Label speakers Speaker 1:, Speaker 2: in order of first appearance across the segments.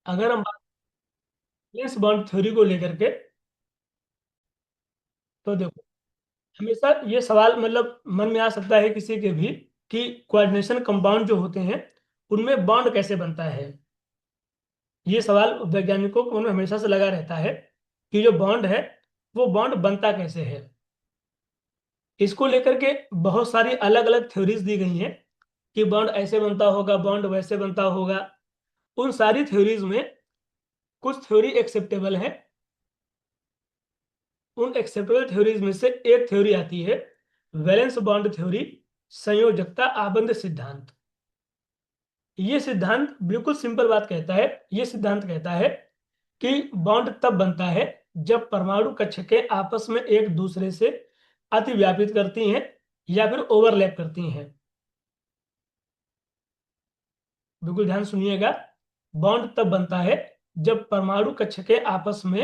Speaker 1: अगर हम valence bond theory को लेकर के, तो देखो, हमेशा ये सवाल मतलब मन में आ सकता है किसी के भी कि कोऑर्डिनेशन कंपाउंड जो होते हैं उनमें बॉन्ड कैसे बनता है। ये सवाल वैज्ञानिकों को उन्हें हमेशा से लगा रहता है कि जो बॉन्ड है वो बॉन्ड बनता कैसे है। इसको लेकर के बहुत सारी अलग अलग थ्योरीज दी गई हैं कि बॉन्ड ऐसे बनता होगा, बॉन्ड वैसे बनता होगा। उन सारी थ्योरीज में कुछ थ्योरी एक्सेप्टेबल है। उन एक्सेप्टेबल थ्योरीज में से एक थ्योरी आती है वैलेंस बॉन्ड थ्योरी, संयोजकता आबंध सिद्धांत। ये सिद्धांत बिल्कुल सिंपल बात कहता है। ये सिद्धांत कहता है कि बॉन्ड तब बनता है जब परमाणु कक्षकें आपस में एक दूसरे से अतिव्यापित करती हैं या फिर ओवरलैप करती हैं। बिल्कुल ध्यान सुनिएगा। बॉन्ड तब बनता है जब परमाणु कक्षकें आपस में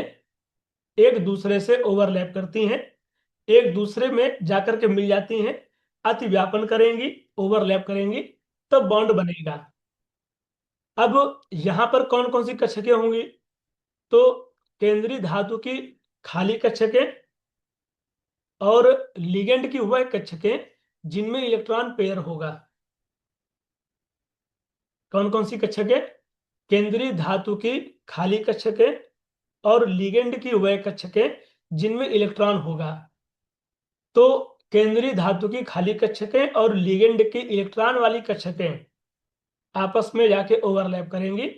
Speaker 1: एक दूसरे से ओवरलैप करती हैं, एक दूसरे में जाकर के मिल जाती हैं, अतिव्यापन करेंगी, ओवरलैप करेंगी, तब बॉन्ड बनेगा। अब यहां पर कौन कौन सी कक्षकें होंगी? तो केंद्रीय धातु की खाली कक्षकें और लिगेंड की वह कक्षकें जिनमें इलेक्ट्रॉन पेयर होगा। कौन कौन सी कक्षकें? केंद्रीय धातु की खाली कक्षकें और लिगेंड की वह कक्षकें जिनमें इलेक्ट्रॉन होगा। तो केंद्रीय धातु की खाली कक्षकें और लिगेंड की इलेक्ट्रॉन वाली कक्षकें आपस में जाके ओवरलैप करेंगी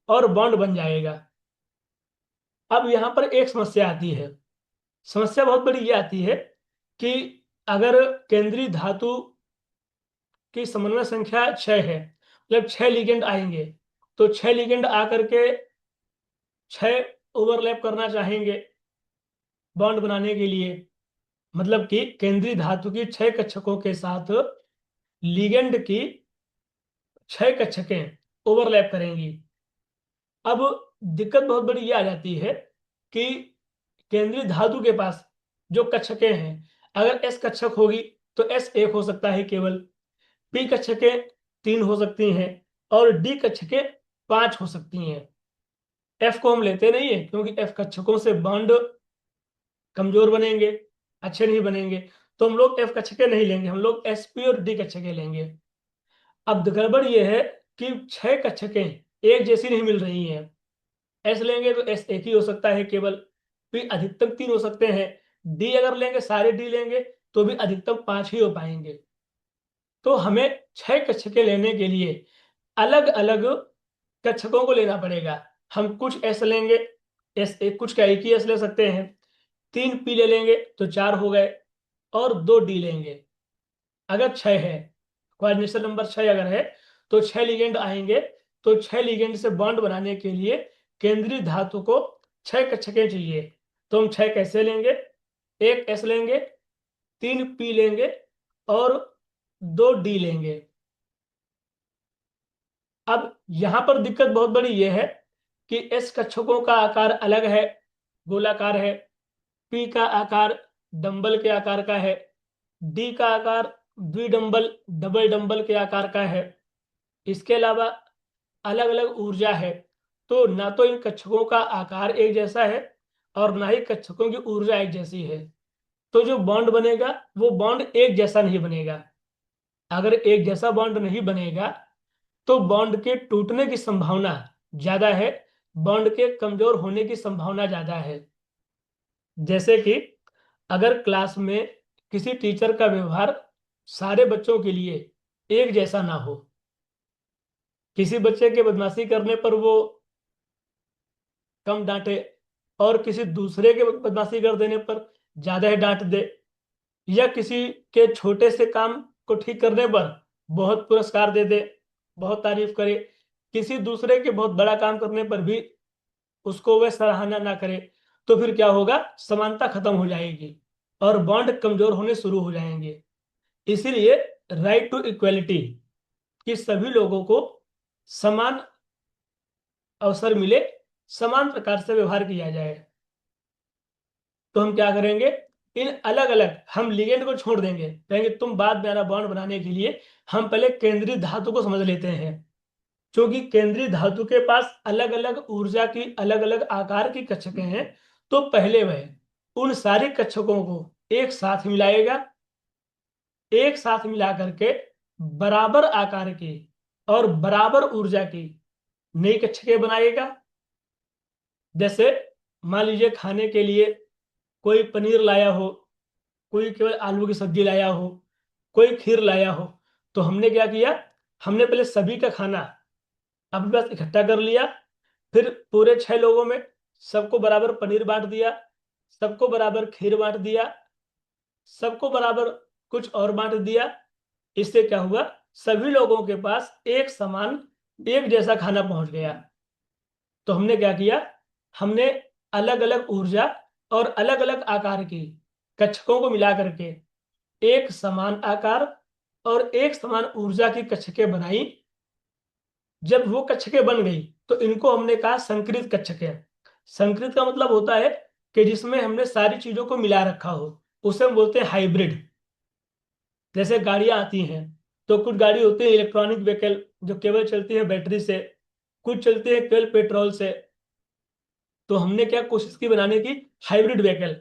Speaker 1: और बॉन्ड बन जाएगा। अब यहां पर एक समस्या आती है। समस्या बहुत बड़ी ये आती है कि अगर केंद्रीय धातु की समन्वय संख्या 6 है, मतलब 6 लिगेंड आएंगे, तो 6 लिगेंड आकर के 6 ओवरलैप करना चाहेंगे बॉन्ड बनाने के लिए। मतलब कि केंद्रीय धातु की 6 कक्षकों के साथ लिगेंड की 6 कक्षकें ओवरलैप करेंगी। अब दिक्कत बहुत बड़ी ये आ जाती है कि केंद्रीय धातु के पास जो कक्षकें हैं, अगर एस कक्षक होगी तो एस एक हो सकता है केवल, पी कक्षकें 3 हो सकती हैं और डी कक्षकें 5 हो सकती हैं। एफ को हम लेते नहीं है क्योंकि एफ कक्षकों से बॉन्ड कमजोर बनेंगे, अच्छे नहीं बनेंगे। तो हम लोग एफ कक्षकें नहीं लेंगे, हम लोग एस पी और डी कक्षकें लेंगे। अब गड़बड़ यह है कि 6 कक्षकें एक जैसी नहीं मिल रही हैं। एस लेंगे तो एस एक ही हो सकता है केवल, पी अधिकतम 3 हो सकते हैं, डी अगर लेंगे, सारे डी लेंगे तो भी अधिकतम 5 ही हो पाएंगे। तो हमें 6 कक्षकें लेने के लिए अलग अलग कक्षकों को लेना पड़ेगा। हम कुछ एस लेंगे, एस एक कुछ का एक ही एस ले सकते हैं, 3 पी ले लेंगे तो 4 हो गए और 2 डी लेंगे। अगर 6 है, कोऑर्डिनेशन नंबर 6 अगर है तो 6 लिगेंड आएंगे। तो 6 लिगेंड से बॉन्ड बनाने के लिए केंद्रीय धातु को 6 कक्षकें चाहिए। तो हम 6 कैसे लेंगे? एक एस लेंगे, 3 पी लेंगे और 2 डी लेंगे। अब यहां पर दिक्कत बहुत बड़ी यह है कि एस कक्षकों का आकार अलग है, गोलाकार है। पी का आकार डंबल के आकार का है। डी का आकार द्विडंबल डबल डंबल के आकार का है। इसके अलावा अलग अलग ऊर्जा है। तो ना तो इन कक्षकों का आकार एक जैसा है और ना ही कक्षकों की ऊर्जा एक जैसी है। तो जो बॉन्ड बनेगा वो बॉन्ड एक जैसा नहीं बनेगा। अगर एक जैसा बॉन्ड नहीं बनेगा तो बॉन्ड के टूटने की संभावना ज्यादा है, बॉन्ड के कमजोर होने की संभावना ज्यादा है। जैसे कि अगर क्लास में किसी टीचर का व्यवहार सारे बच्चों के लिए एक जैसा ना हो, किसी बच्चे के बदमाशी करने पर वो कम डांटे और किसी दूसरे के बदमाशी कर देने पर ज्यादा ही डांट दे, या किसी के छोटे से काम को ठीक करने पर बहुत पुरस्कार दे दे, बहुत तारीफ करे, किसी दूसरे के बहुत बड़ा काम करने पर भी उसको वह सराहना ना करे, तो फिर क्या होगा? समानता खत्म हो जाएगी और बॉन्ड कमजोर होने शुरू हो जाएंगे। इसीलिए राइट टू इक्वलिटी, कि सभी लोगों को समान अवसर मिले, समान प्रकार से व्यवहार किया जाए। तो हम क्या करेंगे? इन अलग अलग हम लिगेंड को छोड़ देंगे, कहेंगे तुम बाद में आना बॉन्ड बनाने के लिए, हम पहले केंद्रीय धातु को समझ लेते हैं। क्योंकि केंद्रीय धातु के पास अलग अलग ऊर्जा की अलग अलग आकार की कक्षकें हैं, तो पहले वह उन सारी कक्षकों को एक साथ मिलाएगा, एक साथ मिला करके बराबर आकार की और बराबर ऊर्जा की नई कक्षकें बनाएगा। जैसे मान लीजिए खाने के लिए कोई पनीर लाया हो, कोई केवल आलू की सब्जी लाया हो, कोई खीर लाया हो, तो हमने क्या किया, हमने पहले सभी का खाना अपने पास इकट्ठा कर लिया, फिर पूरे 6 लोगों में सबको बराबर पनीर बांट दिया, सबको बराबर खीर बांट दिया, सबको बराबर कुछ और बांट दिया। इससे क्या हुआ, सभी लोगों के पास एक समान एक जैसा खाना पहुंच गया। तो हमने क्या किया, हमने अलग अलग ऊर्जा और अलग अलग आकार की कक्षकों को मिला करके एक समान आकार और एक समान ऊर्जा की कक्षकें बनाई। जब वो कक्षकें बन गई तो इनको हमने कहा संकृत कक्षकें। संकृत का मतलब होता है कि जिसमें हमने सारी चीजों को मिला रखा हो, उसे हम बोलते हैं हाइब्रिड। जैसे गाड़ियां आती हैं, तो कुछ गाड़ी होती है इलेक्ट्रॉनिक व्हीकल जो केवल चलती है बैटरी से, कुछ चलती है केवल पेट्रोल से। तो हमने क्या कोशिश की बनाने की, हाइब्रिड व्हीकल,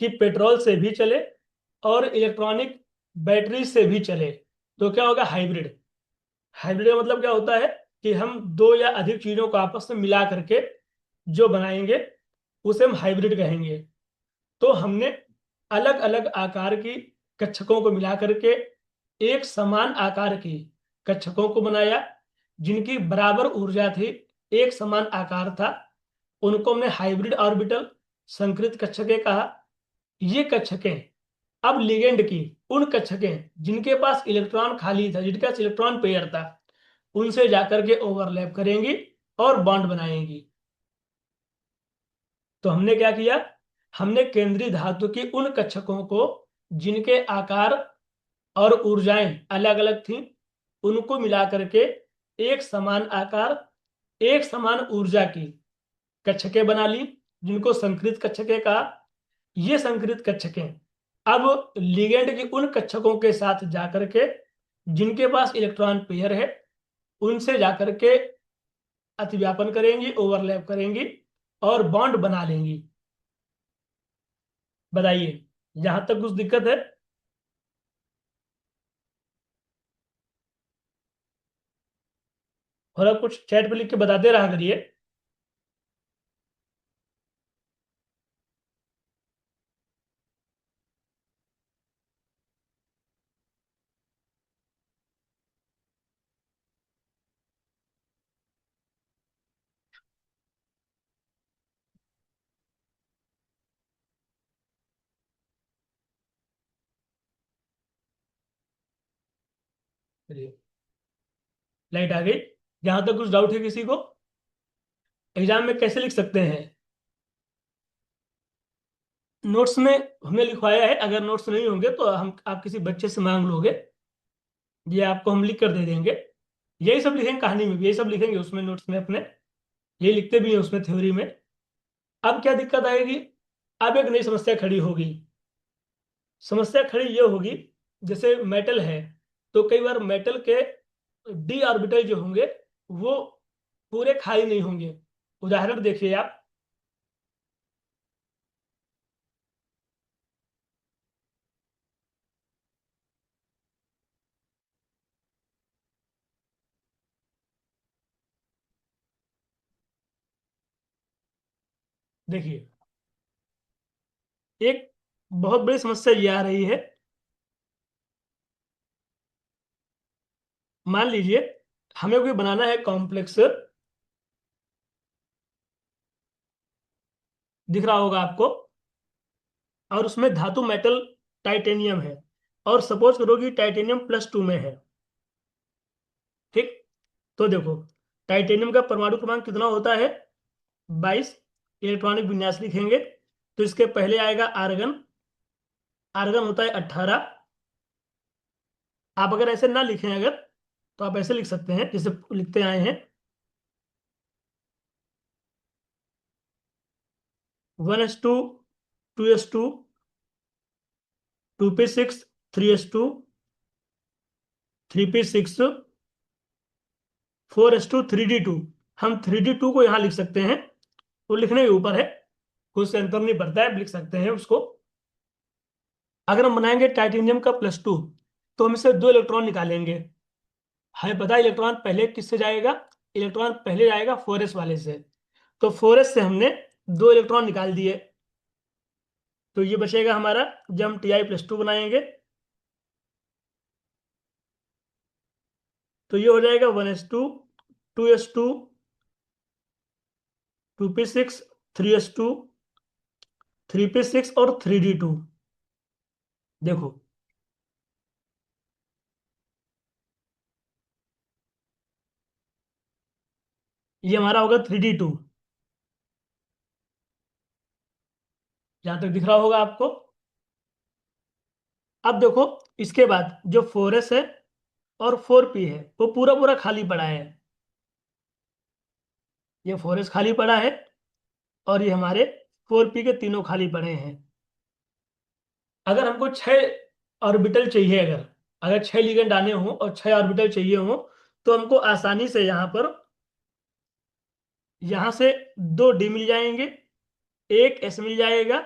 Speaker 1: कि पेट्रोल से भी चले और इलेक्ट्रॉनिक बैटरी से भी चले। तो क्या होगा, हाइब्रिड। हाइब्रिड का मतलब क्या होता है कि हम दो या अधिक चीजों को आपस में मिला करके जो बनाएंगे उसे हम हाइब्रिड कहेंगे। तो हमने अलग अलग आकार की कक्षकों को मिला करके एक समान आकार की कक्षकों को बनाया, जिनकी बराबर ऊर्जा थी, एक समान आकार था। उनको हमने हाइब्रिड ऑर्बिटल, संकृत कक्षकें कहा। ये कक्षकें अब लिगेंड की, उन कक्षकें जिनके पास इलेक्ट्रॉन खाली था, जिनके पास इलेक्ट्रॉन पेयर था, उनसे जाकर के ओवरलैप करेंगी और बॉन्ड बनाएंगी। तो हमने क्या किया, हमने केंद्रीय धातु की उन कक्षकों को जिनके आकार और ऊर्जाएं अलग अलग थीं, उनको मिला करके एक समान आकार, एक समान ऊर्जा की कक्षकें बना ली, जिनको संकृत कक्षकें कहा। ये संकृत कक्षकें अब लिगेंड की उन कक्षकों के साथ जाकर के जिनके पास इलेक्ट्रॉन पेयर है, उनसे जाकर के अतिव्यापन करेंगी, ओवरलैप करेंगी और बॉन्ड बना लेंगी। बताइए, यहां तक कुछ दिक्कत है? और आप कुछ चैट पे लिख के बताते रहा करिए। चलिए, लाइट आ गई। जहां तक कुछ डाउट है किसी को, एग्जाम में कैसे लिख सकते हैं? नोट्स में हमने लिखवाया है, अगर नोट्स नहीं होंगे तो हम आप किसी बच्चे से मांग लोगे, ये आपको हम लिख कर दे देंगे। यही सब लिखेंगे कहानी में भी, यही सब लिखेंगे उसमें नोट्स में अपने, ये लिखते भी हैं उसमें थ्योरी में। अब क्या दिक्कत आएगी, अब एक नई समस्या खड़ी होगी। समस्या खड़ी ये होगी, जैसे मेटल है, तो कई बार मेटल के डी ऑर्बिटल जो होंगे वो पूरे खाली नहीं होंगे। उदाहरण देखिए आप, देखिए एक बहुत बड़ी समस्या ये आ रही है। मान लीजिए हमें कोई बनाना है कॉम्प्लेक्स, दिख रहा होगा आपको, और उसमें धातु मेटल टाइटेनियम है, और सपोज करो कि टाइटेनियम +2 में है। ठीक, तो देखो टाइटेनियम का परमाणु क्रमांक कितना होता है, 22। इलेक्ट्रॉनिक विन्यास लिखेंगे तो इसके पहले आएगा आर्गन, आर्गन होता है 18। आप अगर ऐसे ना लिखें अगर, तो आप ऐसे लिख सकते हैं जैसे लिखते आए हैं, 1s2, 2s2, 2p6, 3s2, 3p6, 4s2 3d2। हम 3d2 को यहाँ लिख सकते हैं, वो लिखने के ऊपर है, कुछ से अंतर नहीं पड़ता है, लिख सकते हैं उसको। अगर हम बनाएंगे टाइटेनियम का +2, तो हम इससे 2 इलेक्ट्रॉन निकालेंगे। हमें पता है इलेक्ट्रॉन पहले किससे जाएगा, इलेक्ट्रॉन पहले जाएगा 4s वाले से। तो 4s से हमने 2 इलेक्ट्रॉन निकाल दिए, तो ये बचेगा हमारा। जब हम Ti+2 बनाएंगे तो ये हो जाएगा 1s2 2s2 2p6 3s2 3p6 और 3d2। देखो ये हमारा होगा 3d2, जहां तक दिख रहा होगा आपको। अब देखो इसके बाद जो 4s है और 4p है वो पूरा पूरा खाली पड़ा है। ये 4s खाली पड़ा है और ये हमारे 4p के तीनों खाली पड़े हैं। अगर हमको 6 ऑर्बिटल चाहिए, अगर अगर 6 लिगेंड आने हो और 6 ऑर्बिटल चाहिए हो, तो हमको आसानी से यहां से 2d मिल जाएंगे, एक s मिल जाएगा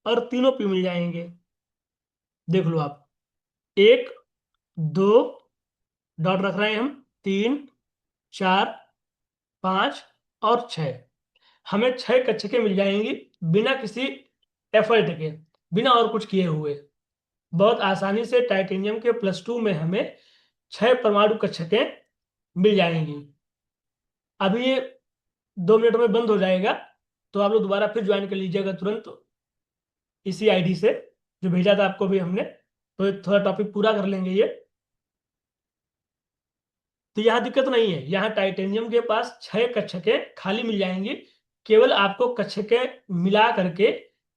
Speaker 1: और तीनों p मिल जाएंगे। देख लो आप, 1 2 डॉट रख रहे हैं हम, 3 4 5 और 6। हमें 6 कक्षकें मिल जाएंगी बिना किसी एफर्ट के, बिना और कुछ किए हुए। बहुत आसानी से टाइटेनियम के +2 में हमें 6 परमाणु कक्षकें मिल जाएंगी। अभी ये 2 मिनट में बंद हो जाएगा, तो आप लोग दोबारा फिर ज्वाइन कर लीजिएगा तुरंत इसी आईडी से जो भेजा था आपको भी हमने। तो थोड़ा टॉपिक पूरा कर लेंगे ये। तो यहाँ दिक्कत नहीं है, यहाँ टाइटेनियम के पास 6 कक्षकें खाली मिल जाएंगी। केवल आपको कक्षकें मिला करके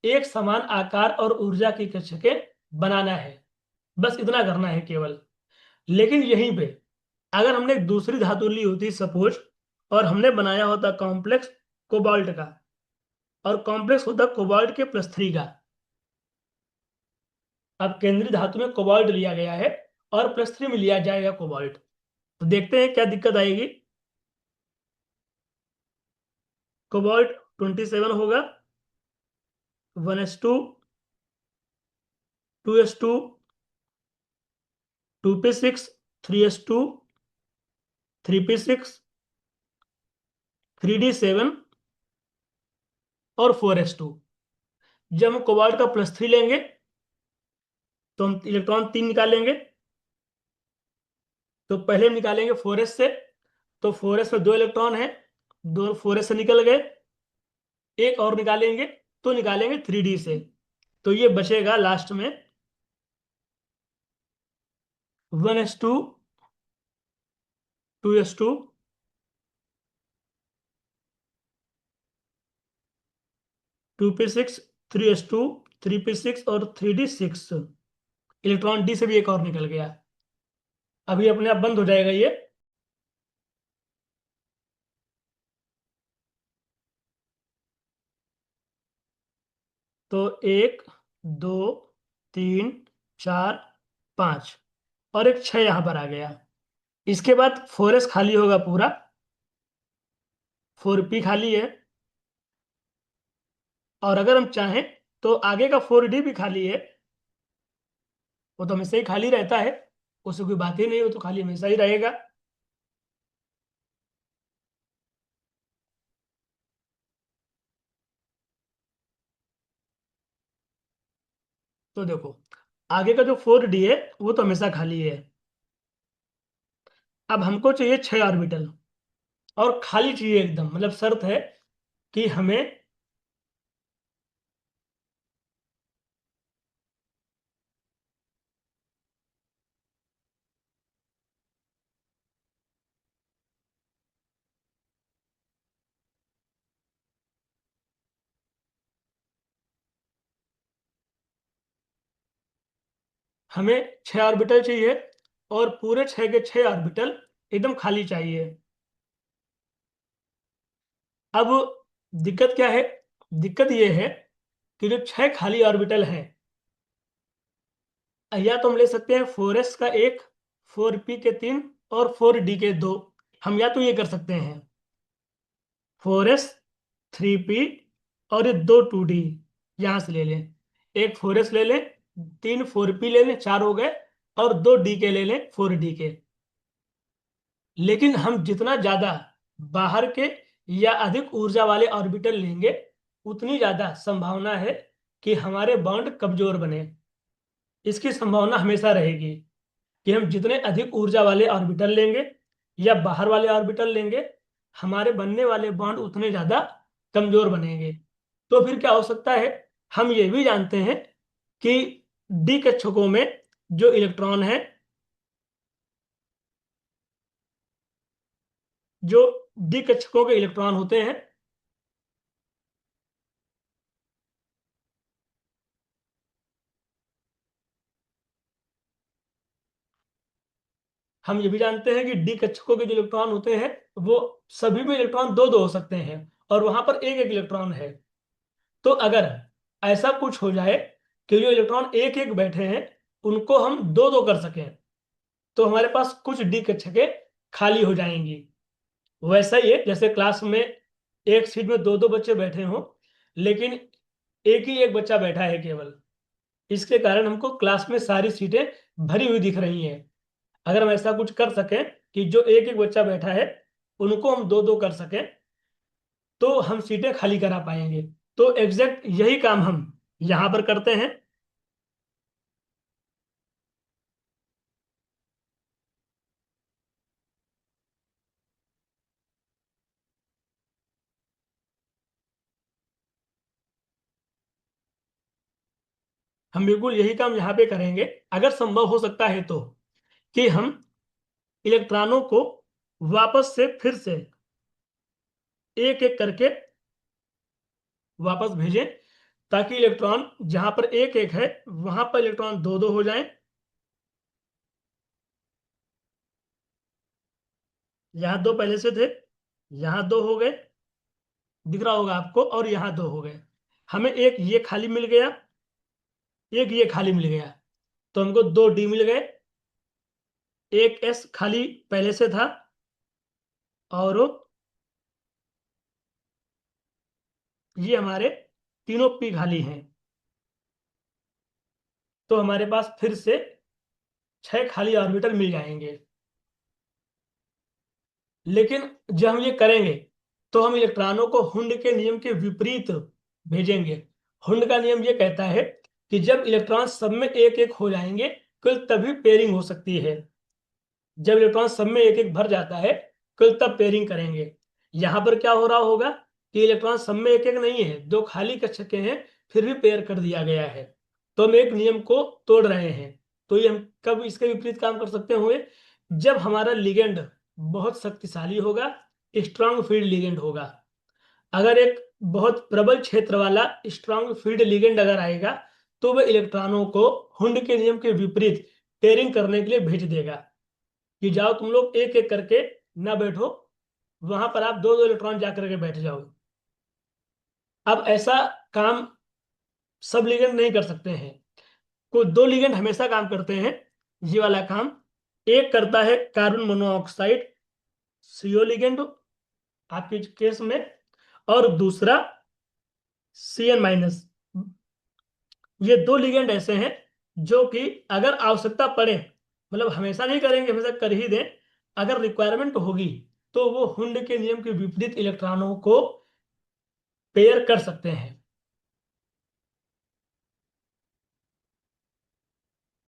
Speaker 1: एक समान आकार और ऊर्जा की कक्षकें बनाना है, बस इतना करना है केवल। लेकिन यहीं पे अगर हमने एक दूसरी धातु ली होती सपोज, और हमने बनाया होता कॉम्प्लेक्स कोबाल्ट का, और कॉम्प्लेक्स होता कोबाल्ट के +3 का। अब केंद्रीय धातु में कोबाल्ट लिया गया है और +3 में लिया जाएगा कोबाल्ट, तो देखते हैं क्या दिक्कत आएगी। कोबाल्ट 27 होगा, 1s2 2s2 2p6 3s2 3p6 3d7 और 4s2। जब हम कोबाल्ट का +3 लेंगे तो हम इलेक्ट्रॉन 3 निकालेंगे। तो पहले हम निकालेंगे 4s से, तो 4s में 2 इलेक्ट्रॉन है, 2 4s से निकल गए। एक और निकालेंगे, तो निकालेंगे 3d से, तो ये बचेगा लास्ट में 1s2 2s2 2p6 3s2 3p6 और 3d6। इलेक्ट्रॉन डी से भी एक और निकल गया। अभी अपने आप बंद हो जाएगा ये। तो 1 2 3 4 5 और एक 6 यहां पर आ गया। इसके बाद 4s खाली होगा पूरा, 4p खाली है, और अगर हम चाहें तो आगे का 4d भी खाली है। वो तो हमेशा ही खाली रहता है, उससे कोई बात ही नहीं, वो तो खाली हमेशा ही रहेगा। तो देखो आगे का जो 4d है वो तो हमेशा खाली है। अब हमको चाहिए 6 ऑर्बिटल, और खाली चाहिए एकदम, मतलब शर्त है कि हमें 6 ऑर्बिटल चाहिए, और पूरे 6 के 6 ऑर्बिटल एकदम खाली चाहिए। अब दिक्कत क्या है, दिक्कत ये है कि जो 6 खाली ऑर्बिटल हैं, या तो हम ले सकते हैं 4s का एक, 4p के 3 और 4d के 2। हम या तो ये कर सकते हैं 4s 3p, और ये दो 2d यहां से ले लें। एक 4s ले लें, तीन 4p ले लें, चार हो गए, और दो डी के ले लें, 4d के। लेकिन हम जितना ज्यादा बाहर के या अधिक ऊर्जा वाले ऑर्बिटल लेंगे, उतनी ज्यादा संभावना है कि हमारे बॉन्ड कमजोर बने। इसकी संभावना हमेशा रहेगी कि हम जितने अधिक ऊर्जा वाले ऑर्बिटल लेंगे या बाहर वाले ऑर्बिटल लेंगे, हमारे बनने वाले बॉन्ड उतने ज्यादा कमजोर बनेंगे। तो फिर क्या हो सकता है, हम ये भी जानते हैं कि डी कक्षकों में जो इलेक्ट्रॉन है, जो डी कक्षकों के इलेक्ट्रॉन होते हैं, हम ये भी जानते हैं कि डी कक्षकों के जो इलेक्ट्रॉन होते हैं, वो सभी में इलेक्ट्रॉन दो दो हो सकते हैं, और वहां पर एक एक इलेक्ट्रॉन है। तो अगर ऐसा कुछ हो जाए कि जो इलेक्ट्रॉन एक एक बैठे हैं, उनको हम दो दो कर सकें, तो हमारे पास कुछ डी कक्षकें खाली हो जाएंगी। वैसा ही है जैसे क्लास में एक सीट में दो दो बच्चे बैठे हों, लेकिन एक ही एक बच्चा बैठा है केवल। इसके कारण हमको क्लास में सारी सीटें भरी हुई दिख रही हैं। अगर हम ऐसा कुछ कर सकें कि जो एक एक बच्चा बैठा है, उनको हम दो दो कर सकें, तो हम सीटें खाली करा पाएंगे। तो एग्जैक्ट यही काम हम यहां पर करते हैं। हम बिल्कुल यही काम यहाँ पे करेंगे। अगर संभव हो सकता है तो, कि हम इलेक्ट्रॉनों को वापस से फिर से एक एक करके वापस भेजें, ताकि इलेक्ट्रॉन जहां पर एक एक है, वहां पर इलेक्ट्रॉन दो दो हो जाएं। यहां दो पहले से थे, यहां दो हो गए, दिख रहा होगा आपको, और यहां दो हो गए। हमें एक ये खाली मिल गया, एक ये खाली मिल गया, तो हमको दो डी मिल गए। एक एस खाली पहले से था, और ये हमारे तीनों पी खाली हैं। तो हमारे पास फिर से छह खाली ऑर्बिटल मिल जाएंगे। लेकिन जब हम ये करेंगे, तो हम इलेक्ट्रॉनों को हुंड के नियम के विपरीत भेजेंगे। हुंड का नियम ये कहता है कि जब इलेक्ट्रॉन सब में एक एक हो जाएंगे, केवल तभी पेयरिंग हो सकती है। जब इलेक्ट्रॉन सब में एक एक भर जाता है, केवल तब पेयरिंग करेंगे। यहां पर क्या हो रहा होगा कि इलेक्ट्रॉन सब में एक एक नहीं है, दो खाली कक्षकें हैं, फिर भी पेयर कर दिया गया है। तो हम एक नियम को तोड़ रहे हैं। तो ये हम कब इसके विपरीत काम कर सकते हुए, जब हमारा लिगेंड बहुत शक्तिशाली होगा, स्ट्रांग फील्ड लिगेंड होगा। अगर एक बहुत प्रबल क्षेत्र वाला स्ट्रांग फील्ड लिगेंड अगर आएगा, तो वह इलेक्ट्रॉनों को हुंड के नियम के विपरीत पेयरिंग करने के लिए भेज देगा कि जाओ तुम लोग एक एक करके ना बैठो, वहां पर आप दो दो इलेक्ट्रॉन जाकर के बैठ जाओ। अब ऐसा काम सब लिगेंड नहीं कर सकते हैं। कोई दो लिगेंड हमेशा काम करते हैं। ये वाला काम एक करता है कार्बन मोनोऑक्साइड, सीओ लिगेंड आपके केस में, और दूसरा CN-। ये दो लिगेंड ऐसे हैं जो कि अगर आवश्यकता पड़े, मतलब हमेशा नहीं करेंगे, हमेशा कर ही दें, अगर रिक्वायरमेंट होगी, तो वो हुंड के नियम के विपरीत इलेक्ट्रॉनों को पेयर कर सकते हैं।